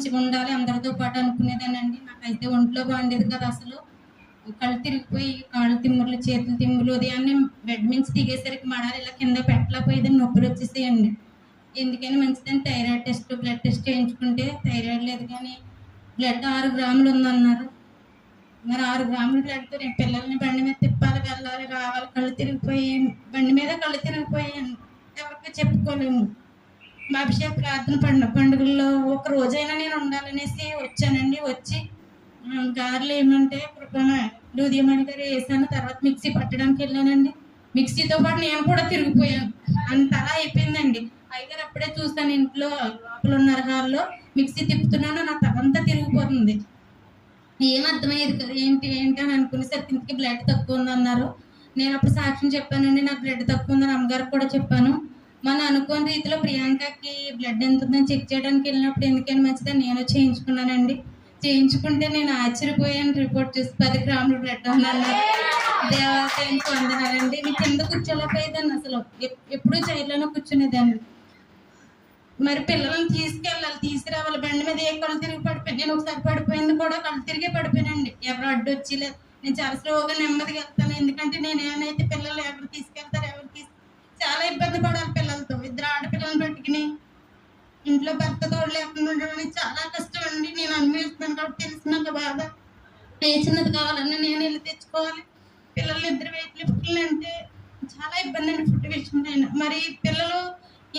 మంచిగా ఉండాలి అందరితో పాటు అనుకునేదానండి. నాకైతే ఒంట్లో బాగుండేది కదా అసలు. కళ్ళు తిరిగిపోయి కాళ్ళు తిమ్ముర్లు, చేతులు తిమ్ములు, ఉదయాన్నే బెడ్ నుంచి దిగేసరికి మడాలు ఇలా కింద పెట్టలేకపోయేదని నొప్పులు వచ్చేసేయండి. ఎందుకని మంచిదని థైరాయిడ్ టెస్ట్, బ్లడ్ టెస్ట్ చేయించుకుంటే థైరాయిడ్ లేదు కానీ బ్లడ్ 6 గ్రాములు ఉందన్నారు. మరి 6 గ్రాముల బ్లడ్తో నేను పిల్లల్ని బండి మీద తిప్పాలి, వెళ్ళాలి, రావాలి. కళ్ళు తిరిగిపోయి బండి మీద కళ్ళు తిరిగిపోయాను. ఎవరికి చెప్పుకోలేము. మా అభిషేక్ ప్రార్థన పండుగల్లో ఒక రోజైనా నేను ఉండాలనేసి వచ్చానండి. వచ్చి గారెలు ఏమంటే లూదియమణి గారు వేసాను. తర్వాత మిక్సీ పట్టడానికి వెళ్ళానండి. మిక్సీతో పాటు నేను కూడా తిరిగిపోయాను. అంతలా అయిపోయిందండి. అయ్యగారు అప్పుడే చూస్తాను ఇంట్లో లోపల ఉన్నారు హాల్లో. మిక్సీ తిప్పుతున్నాను, నా తలంతా తిరిగిపోతుంది. ఏం అర్థమయ్యేది కదా, ఏంటి ఏంటి అని అనుకునేసరికి ఇంటికి బ్లడ్ తక్కువ ఉందన్నారు. నేను అప్పుడు సాక్ష్యం చెప్పానండి, నాకు బ్లడ్ తక్కువ ఉందని అమ్మగారికి కూడా చెప్పాను. మనం అనుకోని రీతిలో ప్రియాంకకి బ్లడ్ ఎంత ఉందని చెక్ చేయడానికి వెళ్ళినప్పుడు ఎందుకని మంచిదని నేను చేయించుకున్నానండి. చేయించుకుంటే నేను ఆశ్చర్యపోయాను. రిపోర్ట్ చూసి 10 గ్రాముల బ్లడ్ ఉందన్నారు. దేవాలయానికి వందనాలండి. మీ కింద కూర్చోలేకపోయేదాన్ని అసలు. ఎప్పుడూ చైర్లోనే కూర్చునేదాన్ని. మరి పిల్లల్ని తీసుకెళ్ళాలి, తీసుకురావాలి. బండి మీద ఏ కళ్ళు తిరిగి పడిపోయి నేను ఒకసారి పడిపోయింది కూడా, కళ్ళు తిరిగే పడిపోయానండి. ఎవరు అడ్డు వచ్చి లేదు. నేను చాలా స్లోగా నెమ్మదిగా వెళ్తాను. ఎందుకంటే నేను ఏమైతే పిల్లలు ఎవరు తీసుకెళ్తారు, చాలా ఇబ్బంది పడాలి పిల్లలతో. 2 ఆడపిల్లలను పెట్టుకుని ఇంట్లో భర్త తోడు లేకుండా ఉండడం చాలా కష్టం అండి. నేను అనుభవిస్తున్నాను కాబట్టి తెలిసినాక బాధ. ఏ చిన్నది కావాలన్నా నేను వెళ్ళి తెచ్చుకోవాలి. పిల్లలు 2 వెయిట్ లిఫ్ట్లు అంటే చాలా ఇబ్బంది అండి ఫుడ్ విషయంలో అయినా. మరి పిల్లలు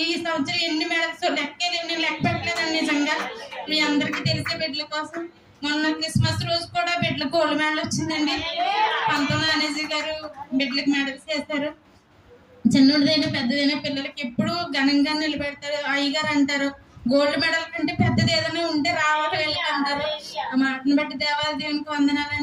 ఈ సంవత్సరం ఎన్ని మెడల్స్ లెక్కలేవు, నేను లెక్క పెట్టలేదండి నిజంగా. మీ అందరికీ తెలిసే బిడ్డల కోసం మొన్న క్రిస్మస్ రోజు కూడా బిడ్డలకు గోల్డ్ మెడల్ వచ్చిందండి. 19 అనేజీ గారు బిడ్డలకు మెడల్స్ వేశారు. చిన్నదైనా పెద్దదైనా పిల్లలకి ఎప్పుడు ఘనంగా నిలబెడతారు. అయ్యగారు అంటారు, గోల్డ్ మెడల్ కంటే పెద్దది ఏదైనా ఉంటే రావాలి వీళ్ళకి అంటారు. ఆ మాటను బట్టి దేవాలయానికి వందనాలండి.